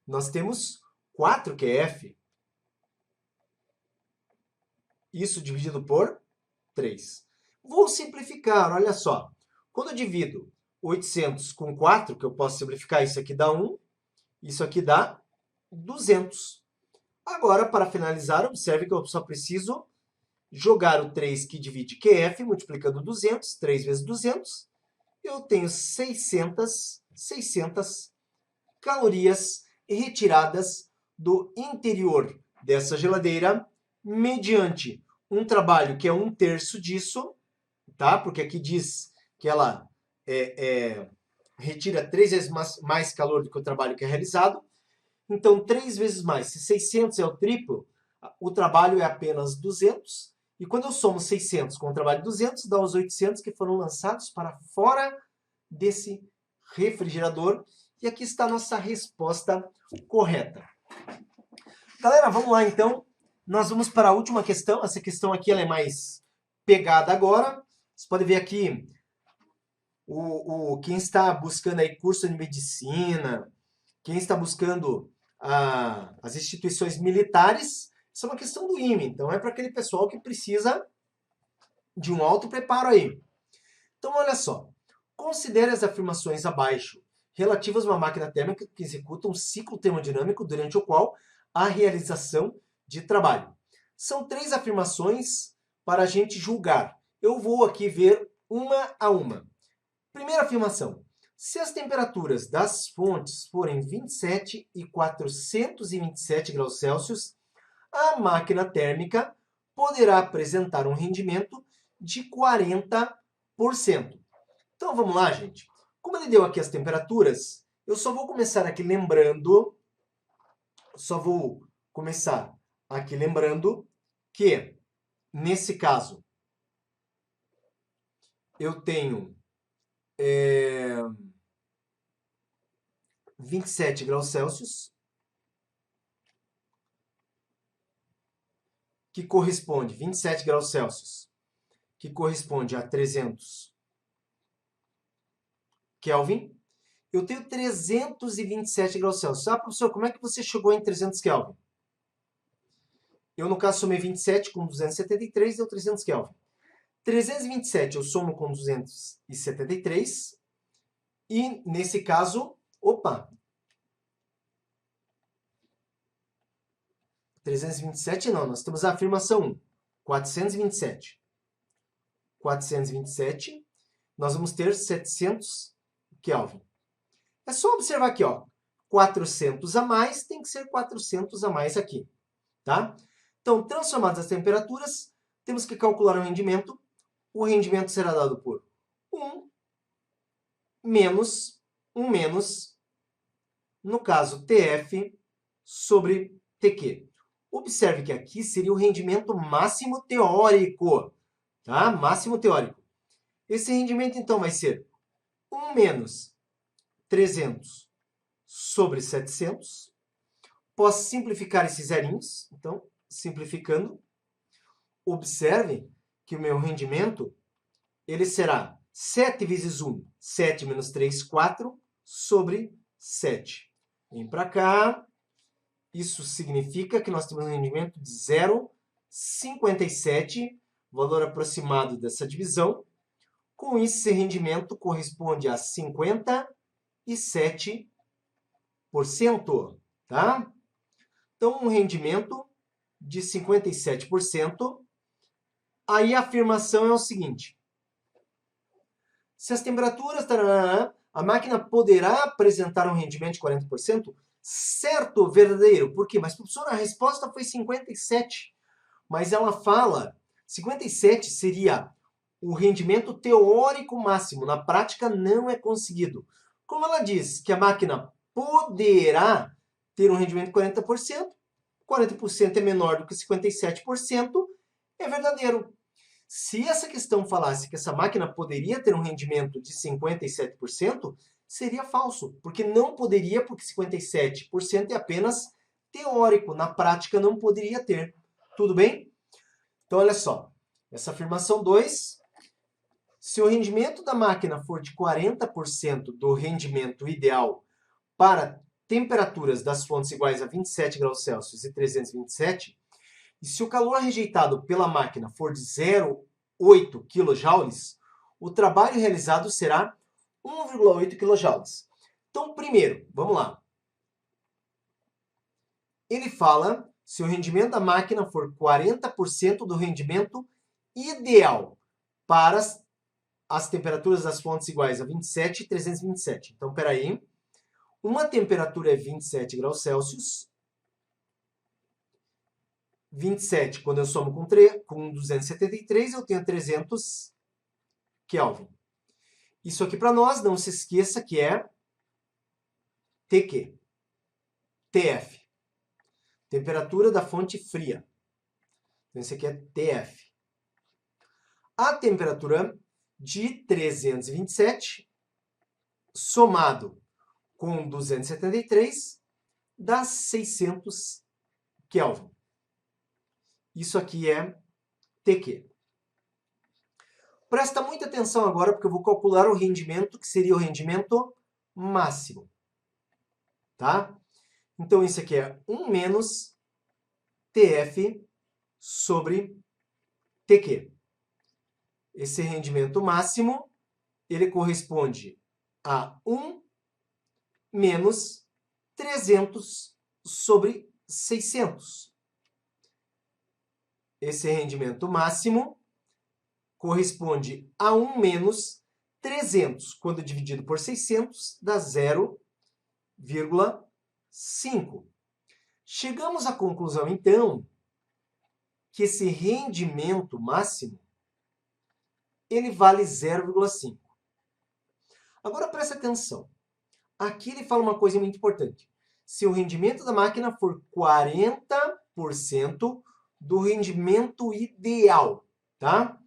Nós temos 4 QF. Isso dividido por 3. Vou simplificar, olha só. Quando eu divido 800 com 4, que eu posso simplificar, isso aqui dá 1, isso aqui dá 200. Agora, para finalizar, observe que eu só preciso jogar o 3 que divide QF, multiplicando 200, 3 vezes 200, eu tenho 600 calorias retiradas do interior dessa geladeira mediante um trabalho que é 1/3 disso, tá? Porque aqui diz que ela retira 3 vezes mais calor do que o trabalho que é realizado. Então, 3 vezes mais. Se 600 é o triplo, o trabalho é apenas 200. E quando eu somo 600 com o trabalho de 200, dá os 800 que foram lançados para fora desse refrigerador. E aqui está a nossa resposta correta. Galera, vamos lá então. Nós vamos para a última questão. Essa questão aqui ela é mais pegada agora. Você pode ver aqui quem está buscando aí curso de medicina, quem está buscando as instituições militares, Isso é uma questão do IME, então é para aquele pessoal que precisa de um alto preparo aí. Então, olha só. Considere as afirmações abaixo relativas a uma máquina térmica que executa um ciclo termodinâmico durante o qual há realização de trabalho. São 3 afirmações para a gente julgar. Eu vou aqui ver uma a uma. Primeira afirmação. Se as temperaturas das fontes forem 27 e 427 graus Celsius, a máquina térmica poderá apresentar um rendimento de 40%. Então vamos lá, gente. Como ele deu aqui as temperaturas, eu só vou começar aqui lembrando, que, nesse caso, eu tenho 27 graus Celsius, que corresponde, 27 graus Celsius, que corresponde a 300 Kelvin. Eu tenho 327 graus Celsius. Ah, professor, como é que você chegou em 300 Kelvin? Eu, no caso, somei 27 com 273, deu 300 Kelvin. 327 eu somo com 273. E, nesse caso, 327 não, nós temos a afirmação 1. 427. 427, nós vamos ter 700 Kelvin. É só observar aqui, ó. 400 a mais tem que ser 400 a mais aqui, tá? Então, transformadas as temperaturas, temos que calcular o rendimento. O rendimento será dado por 1 menos, no caso, TF sobre TQ. Observe que aqui seria o rendimento máximo teórico, tá? Máximo teórico. Esse rendimento, então, vai ser 1 menos 300 sobre 700. Posso simplificar esses zerinhos. Então, simplificando, observe que o meu rendimento ele será 7 vezes 1, 7 menos 3, 4, sobre 7. Vem para cá. Isso significa que nós temos um rendimento de 0,57, valor aproximado dessa divisão. Com isso, esse rendimento corresponde a 57%, tá? Então, um rendimento de 57%. Aí a afirmação é o seguinte. Se as temperaturas... a máquina poderá apresentar um rendimento de 40%? Certo, verdadeiro. Por quê? Mas, professor, a resposta foi 57. Mas ela fala... 57 seria o rendimento teórico máximo. Na prática, não é conseguido. Como ela diz que a máquina poderá ter um rendimento de 40%, 40% é menor do que 57%, é verdadeiro. Se essa questão falasse que essa máquina poderia ter um rendimento de 57%, seria falso, porque não poderia, porque 57% é apenas teórico, na prática não poderia ter. Tudo bem? Então, olha só, essa afirmação 2, se o rendimento da máquina for de 40% do rendimento ideal para temperaturas das fontes iguais a 27 graus Celsius e 327, e se o calor rejeitado pela máquina for de 0,8 kJ, o trabalho realizado será 1,8 kJ. Então, primeiro, vamos lá. Ele fala se o rendimento da máquina for 40% do rendimento ideal para as temperaturas das fontes iguais a 27 e 327. Então, espera aí. Uma temperatura é 27 graus Celsius. 27, quando eu somo com 273, eu tenho 300 Kelvin. Isso aqui para nós, não se esqueça que é TQ. TF. Temperatura da fonte fria. Então, esse aqui é TF. A temperatura de 327, somado com 273, dá 600 Kelvin. Isso aqui é TQ. Presta muita atenção agora, porque eu vou calcular o rendimento, que seria o rendimento máximo. Tá? Então, isso aqui é 1 menos TF sobre TQ. Esse rendimento máximo, ele corresponde a 1 menos 300 sobre 600. Esse rendimento máximo corresponde a 1 menos 300. Quando dividido por 600, dá 0,5. Chegamos à conclusão, então, que esse rendimento máximo ele vale 0,5. Agora presta atenção. Aqui ele fala uma coisa muito importante. Se o rendimento da máquina for 40% do rendimento ideal, tá?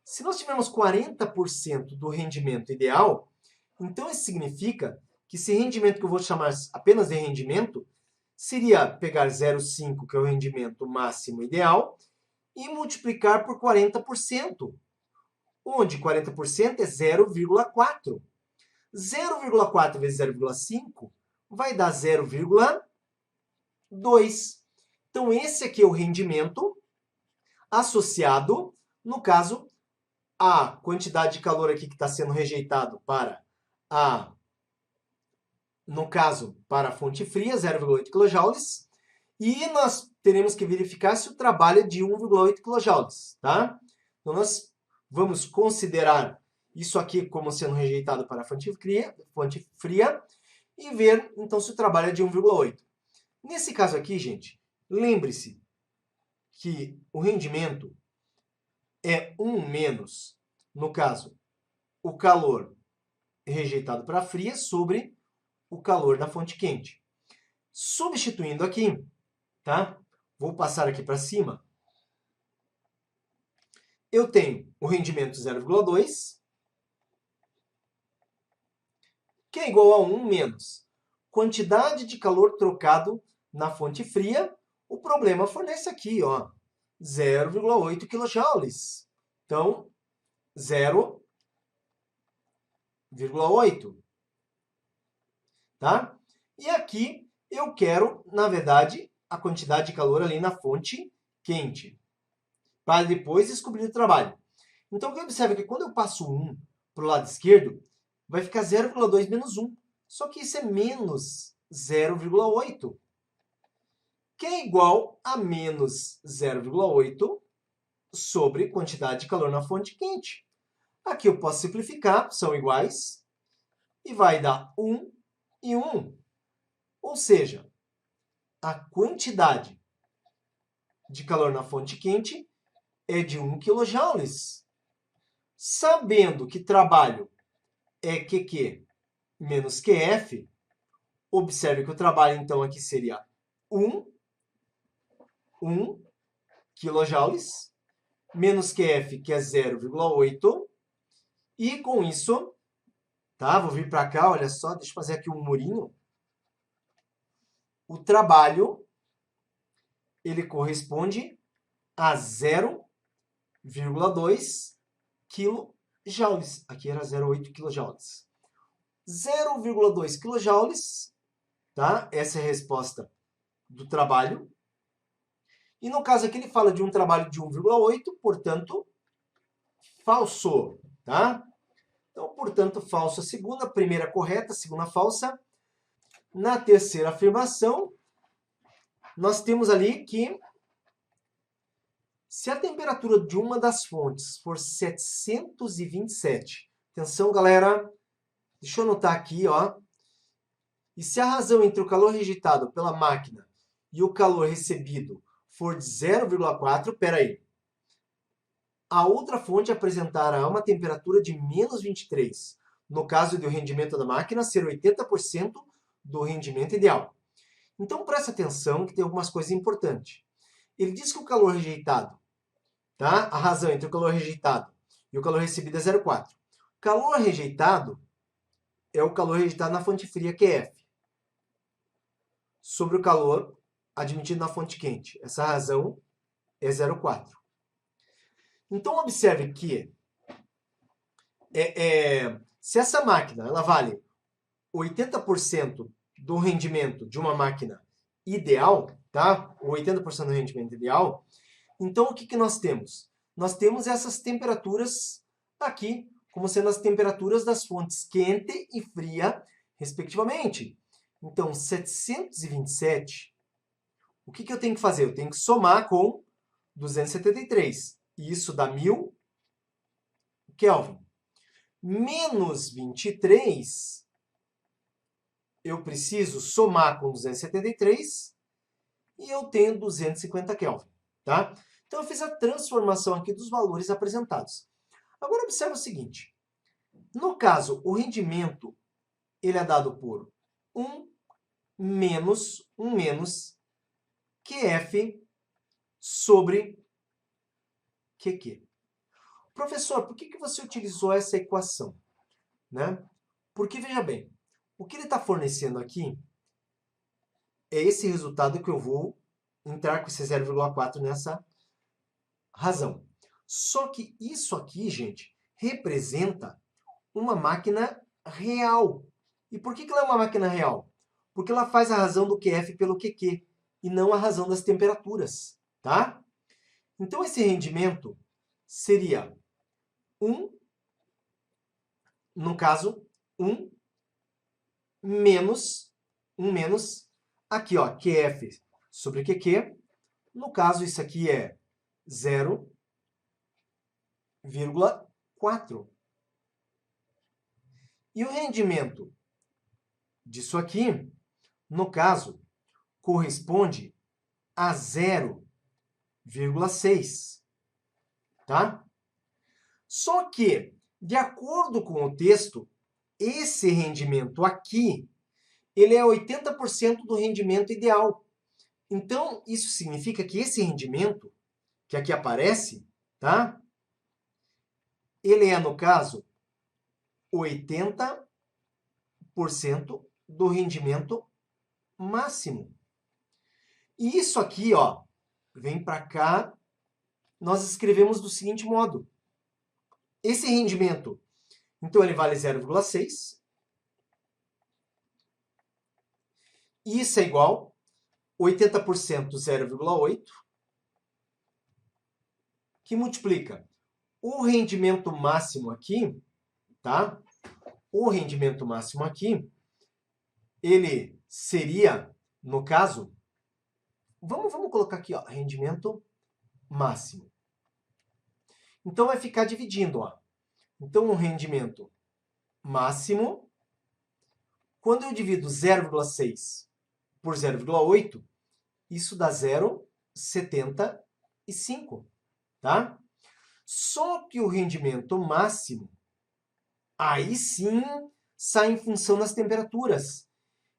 Se nós tivermos 40% do rendimento ideal, então isso significa que esse rendimento que eu vou chamar apenas de rendimento seria pegar 0,5, que é o rendimento máximo ideal, e multiplicar por 40%, onde 40% é 0,4. 0,4 vezes 0,5 vai dar 0,2. Então, esse aqui é o rendimento associado, no caso, à quantidade de calor aqui que está sendo rejeitado para no caso, para a fonte fria, 0,8 kJ, e nós teremos que verificar se o trabalho é de 1,8 kJ, tá? Então, nós vamos considerar isso aqui como sendo rejeitado para a fonte fria e ver, então, se o trabalho é de 1,8. Nesse caso aqui, gente, lembre-se que o rendimento é 1 menos, no caso, o calor rejeitado para a fria sobre o calor da fonte quente. Substituindo aqui, tá? Vou passar aqui para cima. Eu tenho o rendimento 0,2, que é igual a 1 menos quantidade de calor trocado na fonte fria. O problema fornece aqui, ó, 0,8 kJ. Então, 0,8. Tá? E aqui eu quero, na verdade, a quantidade de calor ali na fonte quente, para depois descobrir o trabalho. Então, o que observa é que quando eu passo 1 para o lado esquerdo, vai ficar 0,2 menos 1. Só que isso é menos 0,8, que é igual a menos 0,8 sobre quantidade de calor na fonte quente. Aqui eu posso simplificar, são iguais, e vai dar 1 e 1. Ou seja, a quantidade de calor na fonte quente é de 1 kJ. Sabendo que trabalho é QQ menos QF, observe que o trabalho, então, aqui seria 1 kJ, menos QF, que é 0,8. E com isso, tá? Vou vir para cá, olha só, deixa eu fazer aqui um murinho. O trabalho, ele corresponde a 0,2 kJ. Aqui era 0,8 kJ. 0,2 kJ, tá? Essa é a resposta do trabalho. E no caso aqui ele fala de um trabalho de 1,8, portanto, falso, tá? Então, portanto, falso a segunda, a primeira correta, a segunda falsa. Na terceira afirmação, nós temos ali que se a temperatura de uma das fontes for 727, atenção galera, deixa eu anotar aqui, ó. E se a razão entre o calor rejeitado pela máquina e o calor recebido for de 0,4, peraí. A outra fonte apresentará uma temperatura de menos 23, no caso do rendimento da máquina ser 80% do rendimento ideal. Então, presta atenção que tem algumas coisas importantes. Ele diz que o calor rejeitado, tá? A razão entre o calor rejeitado e o calor recebido é 0,4. O calor rejeitado é o calor rejeitado na fonte fria, que é F, sobre o calor admitido na fonte quente. Essa razão é 0,4. Então, observe que se essa máquina ela vale 80% do rendimento de uma máquina ideal, tá? O 80% do rendimento ideal. Então, o que que nós temos? Nós temos essas temperaturas aqui, como sendo as temperaturas das fontes quente e fria, respectivamente. Então, 727, o que que eu tenho que fazer? Eu tenho que somar com 273. E isso dá 1000 Kelvin. Menos 23, eu preciso somar com 273 e eu tenho 250 Kelvin, tá? Então, eu fiz a transformação aqui dos valores apresentados. Agora, observe o seguinte. No caso, o rendimento ele é dado por 1 menos QF sobre QQ. Professor, por que você utilizou essa equação? Né? Porque, veja bem, o que ele está fornecendo aqui é esse resultado que eu vou entrar com esse 0,4 nessa razão. Só que isso aqui, gente, representa uma máquina real. E por que ela é uma máquina real? Porque ela faz a razão do QF pelo QQ e não a razão das temperaturas, tá? Então, esse rendimento seria 1, no caso, 1 menos, aqui, ó, QF sobre QQ. No caso, isso aqui é 0,4. E o rendimento disso aqui, no caso, corresponde a 0,6, tá? Só que, de acordo com o texto, esse rendimento aqui, ele é 80% do rendimento ideal. Então, isso significa que esse rendimento, que aqui aparece, tá? Ele é, no caso, 80% do rendimento máximo. E isso aqui, ó, vem para cá, nós escrevemos do seguinte modo. Esse rendimento, então, ele vale 0,6. Isso é igual 80% 0,8, que multiplica o rendimento máximo aqui, tá? O rendimento máximo aqui, ele seria, no caso, vamos colocar aqui, ó, rendimento máximo. Então, vai ficar dividindo, ó. Então, o rendimento máximo, quando eu divido 0,6 por 0,8, isso dá 0,75, tá? Só que o rendimento máximo, aí sim, sai em função das temperaturas.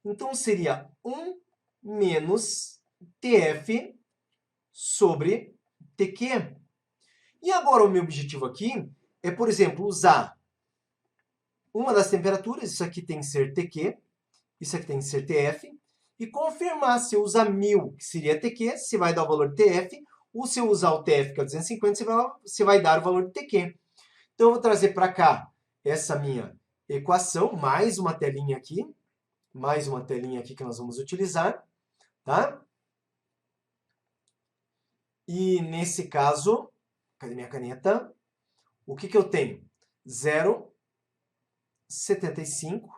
Então, seria 1 menos TF sobre TQ. E agora o meu objetivo aqui é, por exemplo, usar uma das temperaturas, isso aqui tem que ser TQ, isso aqui tem que ser TF, e confirmar se eu usar 1000, que seria TQ, se vai dar o valor de TF, ou se eu usar o TF, que é 250, se vai dar o valor de TQ. Então, eu vou trazer para cá essa minha equação, mais uma telinha aqui que nós vamos utilizar, tá? E nesse caso, cadê minha caneta? O que eu tenho? 0,75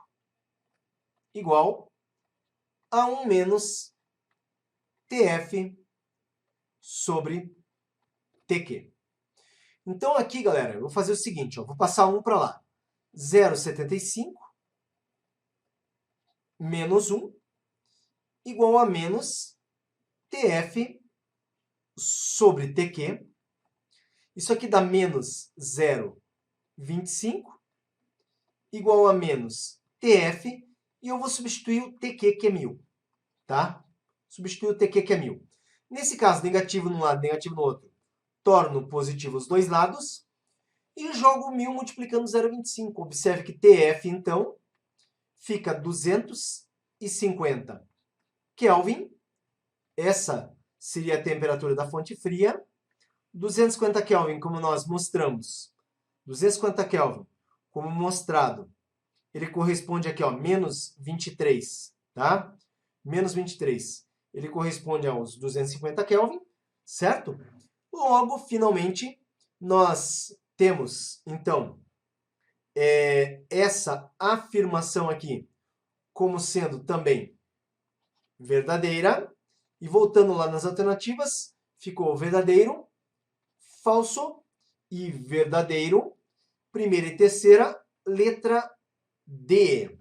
igual a 1 menos TF sobre TQ. Então, aqui, galera, eu vou fazer o seguinte, ó, vou passar 1 para lá. 0,75 menos 1 igual a menos TF sobre TQ. Isso aqui dá menos 0,25 igual a menos TF, e eu vou substituir o TQ, que é 1000, tá? Substituir o TQ, que é 1000. Nesse caso, negativo num lado, negativo no outro, torno positivo os dois lados e jogo 1000 multiplicando 0,25. Observe que TF, então, fica 250 Kelvin. Essa seria a temperatura da fonte fria. 250 Kelvin, como nós mostramos. 250 Kelvin, como mostrado, ele corresponde aqui, ó, menos 23, tá? Menos 23. ele corresponde aos 250 Kelvin, certo? Logo, finalmente, nós temos, então, essa afirmação aqui como sendo também verdadeira. E voltando lá nas alternativas, ficou verdadeiro, falso e verdadeiro. Primeira e terceira, letra D.